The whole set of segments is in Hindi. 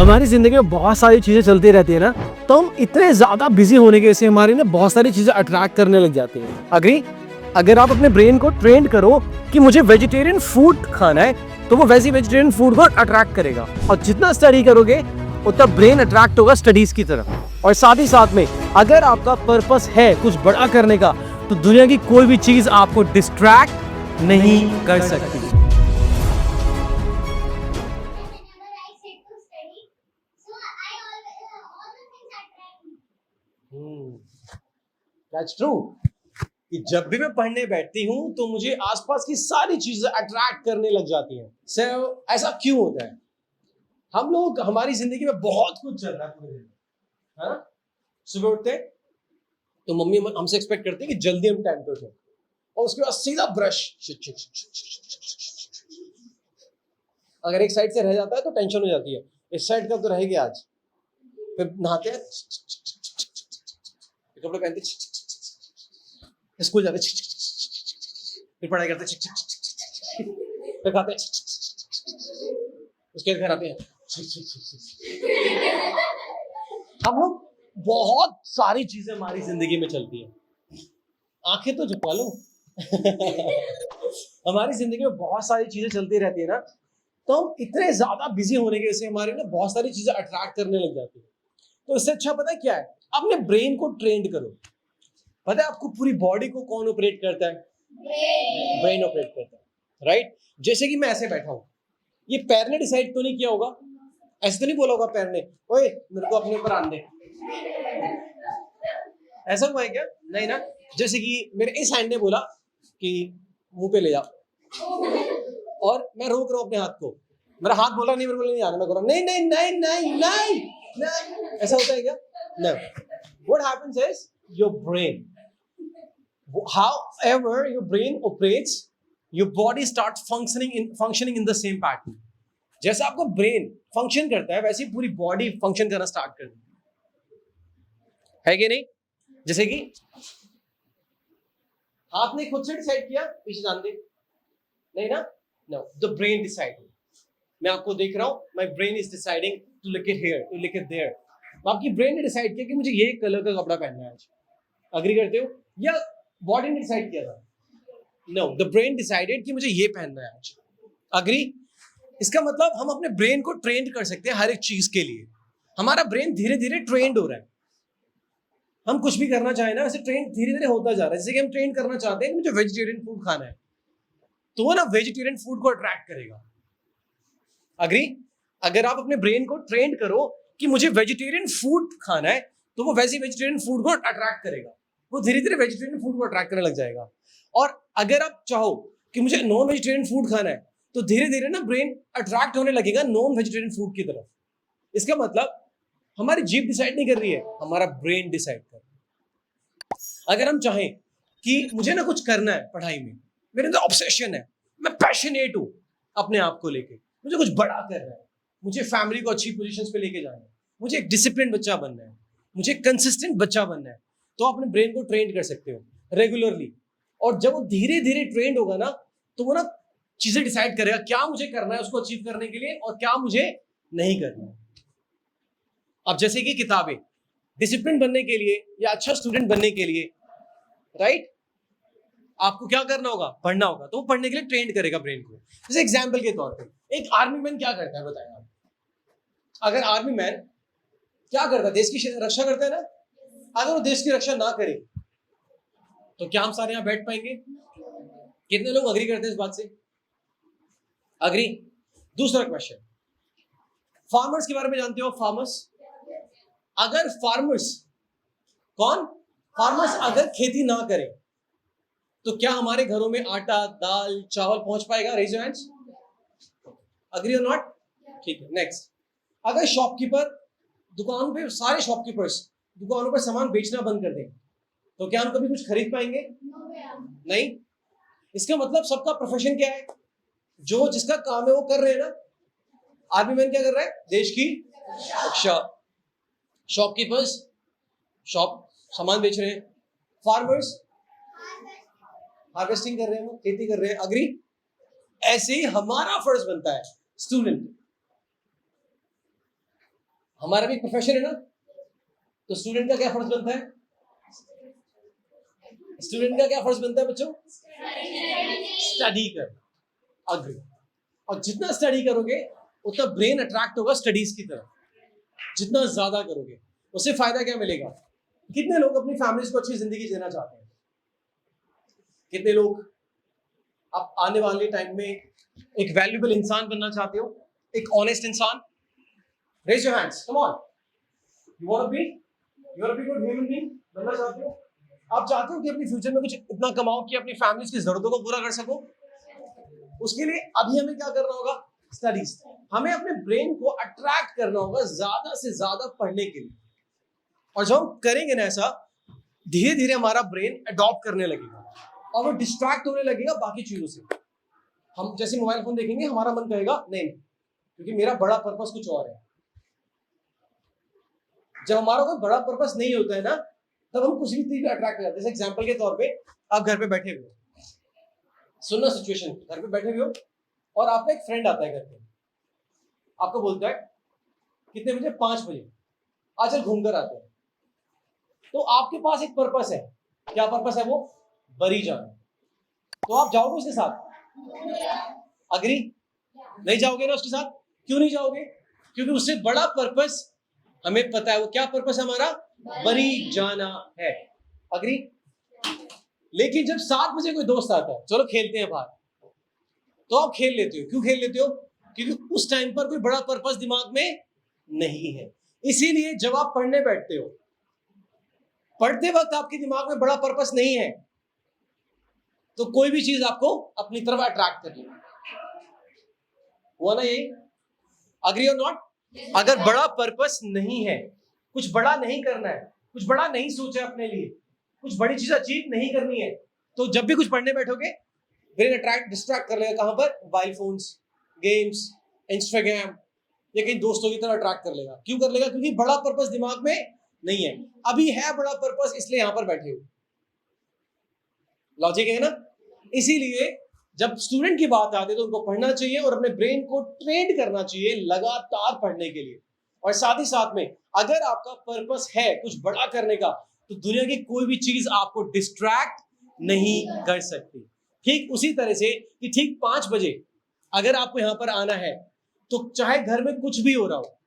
हमारी जिंदगी में बहुत सारी चीजें चलती रहती है ना, तो हम इतने ज्यादा बिजी होने की वजह से हमारी ना बहुत सारी चीजें अट्रैक्ट करने लग जाती हैं। अग्री? अगर आप अपने ब्रेन को ट्रेन करो कि मुझे वेजिटेरियन फूड खाना है, तो वो वैसी वेजिटेरियन फूड को अट्रैक्ट करेगा। और जितना स्टडी करोगे उतना ब्रेन अट्रैक्ट होगा स्टडीज की तरफ। और साथ ही साथ में अगर आपका पर्पस है कुछ बड़ा करने का, तो दुनिया की कोई भी चीज आपको डिस्ट्रैक्ट नहीं कर सकती। That's true. कि जब भी मैं पढ़ने बैठती हूँ तो मुझे आसपास की सारी चीजें अट्रैक्ट करने लग जाती हैं। ऐसा क्यों होता है? हम लोग हमारी जिंदगी में बहुत कुछ चल रहा है पूरे दिन, है ना? सुबह उठते तो मम्मी हमसे एक्सपेक्ट करती है कि जल्दी हम टाइम पे उठे, और उसके बाद सीधा ब्रश। अगर एक साइड से रह जाता है तो टेंशन हो जाती है, इस साइड का तो रह गया आज। फिर नहाते हैं, कपड़े पहनते, स्कूल जाते, फिर पढ़ाई करते, फिर खाते, उसके घर आते हैं। हम लोग बहुत सारी चीजें हमारी जिंदगी में चलती है। आंखें तो झुका लो। हमारी जिंदगी में बहुत सारी चीजें चलती रहती है ना, तो हम इतने ज्यादा बिजी होने की वजह से हमारे ना बहुत सारी चीजें अट्रैक्ट करने लग जाती है। तो इससे अच्छा पता है क्या है? अपने ब्रेन को ट्रेंड करो। पता है आपको पूरी बॉडी को कौन ऑपरेट करता है? ब्रेन ऑपरेट करता है, राइट? जैसे कि मैं ऐसे बैठा हूं, ये पैर ने डिसाइड तो नहीं किया होगा, ऐसे तो नहीं बोला होगा पैर ने, ओए मेरे को अपने ऊपर आन दे। ऐसा हुआ है क्या? नहीं ना। जैसे कि मेरे इस हैंड ने बोला कि मुंह पे ले जा, और मैं रोक रहा हूं अपने हाथ को। मेरा हाथ बोला नहीं, मेरे को नहीं आना, मैं बोल रहा नहीं नहीं नहीं नहीं नहीं नहीं। ऐसा होता है क्या? नहीं। What happens is your brain, however your brain operates, your body starts functioning in the same pattern. जैसा आपका ब्रेन फंक्शन करता है वैसे ही पूरी बॉडी फंक्शन करना स्टार्ट कर देती है कि नहीं? जैसे कि हाथ ने खुद से डिसाइड किया पीछे जान दे, नहीं ना? No, the brain decided. मैं आपको देख रहा हूं, my brain is deciding to look it here, to look it there. आपकी ब्रेन ने डिसाइड किया कि मुझे ये कलर का कपड़ा पहनना है आज। अग्री करते हो? या बॉडी ने डिसाइड किया था? नो, द ब्रेन डिसाइडेड कि मुझे ये पहनना है आज। अग्री? इसका मतलब हम अपने ब्रेन को ट्रेन कर सकते हैं हर एक चीज के लिए। हमारा ब्रेन धीरे धीरे ट्रेंड हो रहा है। हम कुछ भी करना चाहें ना, वैसे ट्रेन धीरे धीरे होता जा रहा है। जैसे कि हम ट्रेन करना चाहते हैं कि मुझे वेजिटेरियन फूड खाना है, तो वो ना वेजिटेरियन फूड को अट्रैक्ट करेगा। अग्री? अगर आप अपने ब्रेन को ट्रेन करो कि मुझे वेजिटेरियन फूड खाना है, तो वो वैसे वेजिटेरियन फूड को अट्रैक्ट करेगा। वो धीरे धीरे वेजिटेरियन फूड को अट्रैक्ट करने लग जाएगा। और अगर आप चाहो कि मुझे नॉन वेजिटेरियन फूड खाना है, तो धीरे धीरे ना ब्रेन अट्रैक्ट होने लगेगा नॉन वेजिटेरियन फूड की तरफ। इसका मतलब हमारी जीभ डिसाइड नहीं कर रही है, हमारा ब्रेन डिसाइड कर रहा है। अगर हम चाहें कि मुझे ना कुछ करना है पढ़ाई में, मेरे अंदर ऑब्सेशन है, मैं पैशनेट हूं अपने आप को लेके, मुझे कुछ बड़ा करना है, मुझे फैमिली को अच्छी पोजीशंस पे लेके जाना है, मुझे एक डिसिप्लिन बच्चा बनना है, मुझे कंसिस्टेंट बच्चा बनना है, तो अपने ब्रेन को ट्रेन कर सकते हो रेगुलरली। और जब वो धीरे धीरे ट्रेंड होगा ना, तो वो ना चीजें डिसाइड करेगा क्या मुझे करना है उसको अचीव करने के लिए और क्या मुझे नहीं करना है। अब जैसे कि किताबें, डिसिप्लिन बनने के लिए या अच्छा स्टूडेंट बनने के लिए, राइट, आपको क्या करना होगा? पढ़ना होगा। तो वो पढ़ने के लिए ट्रेन करेगा ब्रेन को। जैसे एग्जाम्पल के तौर पे एक आर्मी मैन क्या करता है बताएं आप? अगर आर्मी मैन क्या करता है? देश की रक्षा करता है ना। अगर वो देश की रक्षा ना करे तो क्या हम सारे यहां बैठ पाएंगे? कितने लोग अग्री करते हैं इस बात से? अग्री? दूसरा क्वेश्चन, फार्मर्स के बारे में जानते हो? फार्मर्स, अगर फार्मर्स, कौन? फार्मर्स अगर खेती ना करें तो क्या हमारे घरों में आटा, दाल, चावल पहुंच पाएगा? Raise your hands. अग्री और नॉट? ठीक है, नेक्स्ट। अगर शॉपकीपर दुकान पे, सारे शॉपकीपर्स दुकानों पर सामान बेचना बंद कर दें, तो क्या हम कभी कुछ खरीद पाएंगे? नहीं। इसका मतलब सबका प्रोफेशन क्या है? जो जिसका काम है वो कर रहे हैं ना। आर्मी मैन क्या कर रहा है? देश की रक्षा। शॉपकीपर्स शॉप सामान बेच रहे हैं। फार्मर्स हार्वेस्टिंग कर रहे हैं, वो खेती कर रहे हैं। अग्री? ऐसे ही हमारा फर्ज बनता है स्टूडेंट, हमारा भी प्रोफेशन है ना, तो स्टूडेंट का क्या फर्ज बनता है? स्टूडेंट का क्या फर्ज बनता है बच्चों? स्टडी करना। अग्री। और जितना स्टडी करोगे उतना ब्रेन अट्रैक्ट होगा स्टडीज की तरफ। जितना ज्यादा करोगे उससे फायदा क्या मिलेगा? कितने लोग अपनी फैमिलीज को अच्छी जिंदगी जीना चाहते हैं? कितने लोग आप आने वाले टाइम में एक वैल्यूएबल इंसान बनना चाहते हो, एक ऑनेस्ट इंसान? Raise your hands, come on. You want to be good human being बनना चाहते हो? आप चाहते हो कि अपनी फ्यूचर में कुछ इतना कमाओ कि अपनी फैमिलीज की जरूरतों को पूरा कर सको? उसके लिए अभी हमें क्या करना होगा? स्टडीज। हमें अपने ब्रेन को अट्रैक्ट करना होगा ज्यादा से ज्यादा पढ़ने के लिए। और जब हम करेंगे ना ऐसा, धीरे धीरे हमारा ब्रेन अडॉप्ट करने लगेगा और वो डिस्ट्रैक्ट होने लगेगा बाकी चीजों से। हम जैसे मोबाइल फोन देखेंगे, हमारा मन कहेगा नहीं, क्योंकि मेरा बड़ा पर्पस कुछ और है। जब हमारा कोई बड़ा पर्पस नहीं होता है ना, तब हम कुछ भी चीज अट्रैक्ट हो जाते हैं। जैसे एग्जांपल के तौर पे, आप घर पे बैठे हुए हो, सुनना सिचुएशन, घर पे बैठे हुए हो और आपका एक फ्रेंड आता है घर पे, आपको बोलता है कितने बजे? 5 बजे, आज चल घूम कर आते हैं। तो आपके पास एक पर्पस है। क्या पर्पस है वो? बरी जाना। तो आप जाओगे उसके साथ? अग्री? नहीं जाओगे ना उसके साथ? क्यों नहीं जाओगे? क्योंकि उससे बड़ा पर्पस हमें पता है। वो क्या पर्पस है हमारा? बरी जाना है। अग्री? लेकिन जब 7 बजे कोई दोस्त आता है, चलो खेलते हैं बाहर, तो आप खेल लेते हो। क्यों खेल लेते हो? क्योंकि उस टाइम पर कोई बड़ा पर्पस दिमाग में नहीं है। इसीलिए जब आप पढ़ने बैठते हो, पढ़ते वक्त आपके दिमाग में बड़ा पर्पस नहीं है, तो कोई भी चीज आपको अपनी तरफ अट्रैक्ट कर लेगी। हुआ ना यही? अग्री और नॉट? अगर बड़ा पर्पस नहीं है, कुछ बड़ा नहीं करना है, कुछ बड़ा नहीं सोचा अपने लिए, कुछ बड़ी चीज अचीव नहीं करनी है, तो जब भी कुछ पढ़ने बैठोगे, ब्रेन डिस्ट्रैक्ट कर लेगा। कहां पर? मोबाइल फोन्स, गेम्स, इंस्टाग्राम, या कहीं दोस्तों की तरह अट्रैक्ट कर लेगा। क्यों कर लेगा? क्योंकि बड़ा पर्पस दिमाग में नहीं है। अभी है बड़ा पर्पस, इसलिए यहां पर बैठे हो। लॉजिक है ना? इसीलिए जब स्टूडेंट की बात आती है तो उनको पढ़ना चाहिए और अपने ब्रेन को ट्रेन करना चाहिए लगातार पढ़ने के लिए। और साथ ही साथ में, अगर आपका पर्पस है कुछ बड़ा करने का, तो दुनिया की कोई भी चीज आपको डिस्ट्रैक्ट नहीं कर सकती। ठीक उसी तरह से कि ठीक 5 बजे अगर आपको यहां पर आना है, तो चाहे घर में कुछ भी हो रहा हो,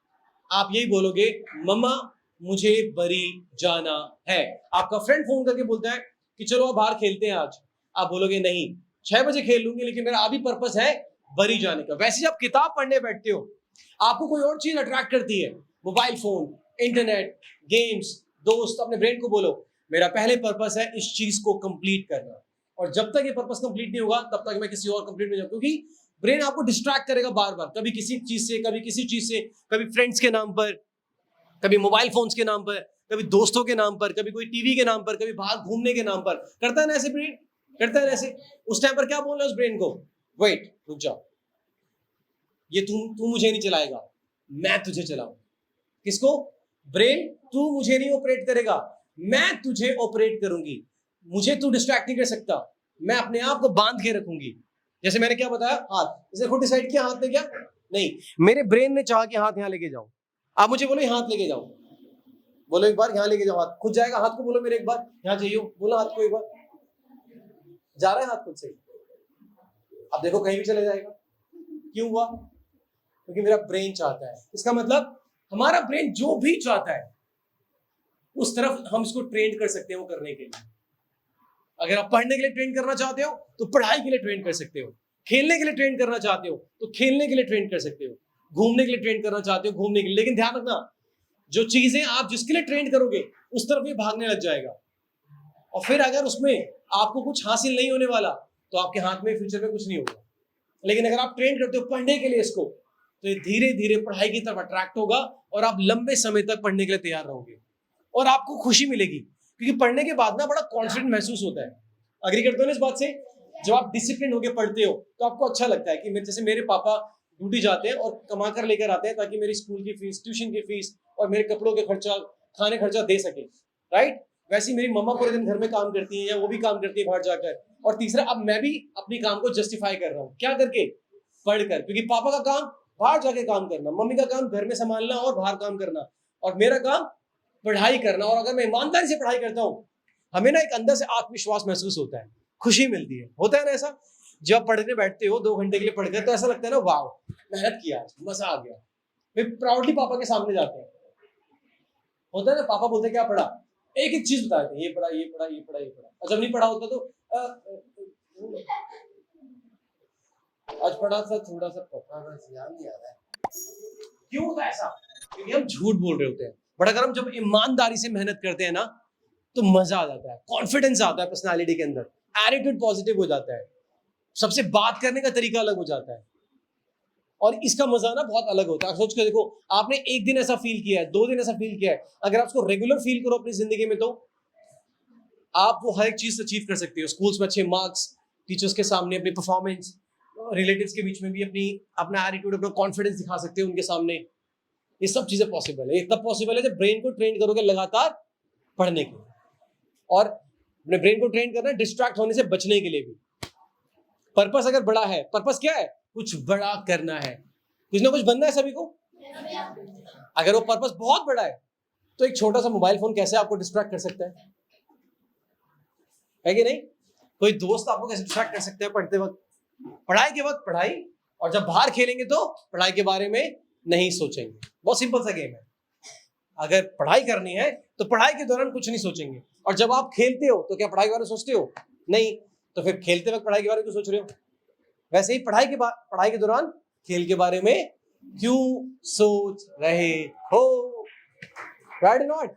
आप यही बोलोगे, मम्मा मुझे बरी जाना है। आपका फ्रेंड फोन करके बोलता है कि चलो आप बाहर खेलते हैं आज, आप बोलोगे नहीं, 6 बजे खेल लूंगी, लेकिन मेरा अभी पर्पस है बरी जाने का। वैसे जब किताब पढ़ने बैठते हो, आपको कोई और चीज अट्रैक्ट करती है, मोबाइल फोन, इंटरनेट, गेम्स, दोस्त। अपने ब्रेन को बोलो, मेरा पहले पर्पस है इस चीज को कंप्लीट करना, और जब तक ये पर्पस कंप्लीट नहीं होगा तब तक मैं किसी और कंप्लीट नहीं जाऊँ। क्योंकि ब्रेन आपको डिस्ट्रैक्ट करेगा बार बार, कभी किसी चीज से, कभी किसी चीज से, कभी फ्रेंड्स के नाम पर, कभी मोबाइल फोन्स के नाम पर, कभी दोस्तों के नाम पर, कभी कोई टीवी के नाम पर, कभी बाहर घूमने के नाम पर। करता है ना ऐसे ब्रेन? करता है ना ऐसे? उस टाइम पर क्या बोलना है उस ब्रेन को? वेट, रुक जाओ, ये तू मुझे नहीं चलाएगा, मैं तुझे चलाऊं। किसको? ब्रेन। तू मुझे नहीं ऑपरेट करेगा, मैं तुझे ऑपरेट करूंगी। मुझे तू डिस्ट्रैक्ट नहीं कर सकता, मैं अपने आप को बांध के रखूंगी। जैसे मैंने क्या बताया, हाथ, इसे खुद डिसाइड किया हाथ ने क्या? नहीं, मेरे ब्रेन ने चाहा कि हाथ यहां लेके जाओ। आप मुझे बोलो हाथ लेके जाओ, बोलो एक बार यहाँ लेके जाओ, हाथ खुद जाएगा। हाथ को बोलो मेरे एक बार यहाँ जाइए, बोलो हाथ को एक बार, जा रहा है हाथ खुद से। अब देखो कहीं भी चले जाएगा। क्यों हुआ? क्योंकि मेरा ब्रेन चाहता है। इसका मतलब हमारा ब्रेन जो भी चाहता है उस तरफ हम इसको ट्रेन कर सकते हैं वो करने के लिए। अगर आप पढ़ने के लिए ट्रेन करना चाहते हो तो पढ़ाई के लिए ट्रेन कर सकते हो, खेलने के लिए ट्रेन करना चाहते हो तो खेलने के लिए ट्रेन कर सकते हो, घूमने के लिए ट्रेन करना चाहते हो घूमने के लिए। लेकिन ध्यान रखना, जो चीजें आप जिसके लिए ट्रेन करोगे उस तरफ ये भागने लग जाएगा, और फिर अगर उसमें आपको कुछ हासिल नहीं होने वाला तो आपके हाथ में फ्यूचर में कुछ नहीं होगा। लेकिन अगर आप ट्रेन करते हो पढ़ने के लिए इसको, तो ये धीरे धीरे पढ़ाई की तरफ अट्रैक्ट होगा और आप लंबे समय तक पढ़ने के लिए तैयार रहोगे और आपको खुशी मिलेगी। क्योंकि पढ़ने के बाद ना बड़ा कॉन्फिडेंट महसूस होता है। अग्री करते हो ना इस बात से? जब आप डिसिप्लिन होकर पढ़ते हो तो आपको अच्छा लगता है कि जैसे मेरे पापा ड्यूटी जाते हैं और कमा कर लेकर आते हैं ताकि मेरी स्कूल की फीस, ट्यूशन की फीस और मेरे कपड़ों के खर्चा, खाने खर्चा दे सके, राइट? वैसे मेरी मम्मा पूरे दिन घर में काम करती है या वो भी काम करती है बाहर जाकर। और तीसरा, अब मैं भी अपनी काम को जस्टिफाई कर रहा हूँ, क्या करके? पढ़कर। क्योंकि पापा का काम बाहर जाके काम करना। मम्मी का काम घर में संभालना और बाहर काम करना, और मेरा काम पढ़ाई करना। और अगर मैं ईमानदारी से पढ़ाई करता हूँ, हमें ना एक अंदर से आत्मविश्वास महसूस होता है, खुशी मिलती है। होता है ना ऐसा? जब पढ़ने बैठते हो 2 घंटे के लिए पढ़ गए, तो ऐसा लगता है ना, वाह मेहनत किया, आज मजा आ गया। फिर प्राउडली पापा के सामने जाते हैं। होता है ना, पापा बोलते क्या पढ़ा, एक एक चीज बताते हैं, ये पढ़ा, ये पढ़ा, ये पढ़ा, ये पढ़ा। और जब नहीं पढ़ा होता तो आज पढ़ा था, थोड़ा सा पता बस याद नहीं आ रहा है। क्यों होता है ऐसा? क्योंकि हम झूठ बोल रहे होते हैं। बट अगर हम जब ईमानदारी से मेहनत करते हैं ना, तो मजा आ जाता है, कॉन्फिडेंस आता है पर्सनालिटी के अंदर, एटीट्यूड पॉजिटिव हो जाता है, सबसे बात करने का तरीका अलग हो जाता है, और इसका मजा ना बहुत अलग होता है। सोच के देखो, आपने एक दिन ऐसा फील किया है, 2 दिन ऐसा फील किया है, अगर आप उसको रेगुलर फील करो अपनी जिंदगी में, तो आप वो हर एक चीज अचीव कर सकते हो। स्कूल्स में अच्छे मार्क्स, टीचर्स के सामने अपनी परफॉर्मेंस, रिलेटिव्स के बीच में भी अपना एटीट्यूड, अपना कॉन्फिडेंस दिखा सकते हो उनके सामने। ये सब चीजें पॉसिबल है। ये तब पॉसिबल है जब ब्रेन को ट्रेन करोगे लगातार पढ़ने के लिए, और अपने ब्रेन को ट्रेन करना है डिस्ट्रैक्ट होने से बचने के लिए भी। पर्पस अगर बड़ा है, पर्पस क्या है? कुछ बड़ा करना है, कुछ ना कुछ बनना है सभी को। अगर वो पर्पस बहुत बड़ा है, तो एक छोटा सा मोबाइल फोन कैसे आपको डिस्ट्रैक्ट कर सकता है कि नहीं? कोई दोस्त आपको कैसे डिस्ट्रैक्ट कर सकता है पढ़ते वक्त? पढ़ाई के वक्त पढ़ाई, और जब बाहर खेलेंगे तो पढ़ाई के बारे में नहीं सोचेंगे। बहुत सिंपल सा गेम है। अगर पढ़ाई करनी है तो पढ़ाई के दौरान कुछ नहीं सोचेंगे, और जब आप खेलते हो तो क्या पढ़ाई के बारे में सोचते हो? नहीं। तो फिर खेलते वक्त पढ़ाई के बारे में क्यों सोच रहे हो? वैसे ही पढ़ाई के दौरान खेल के बारे में क्यों सोच रहे हो? Right not?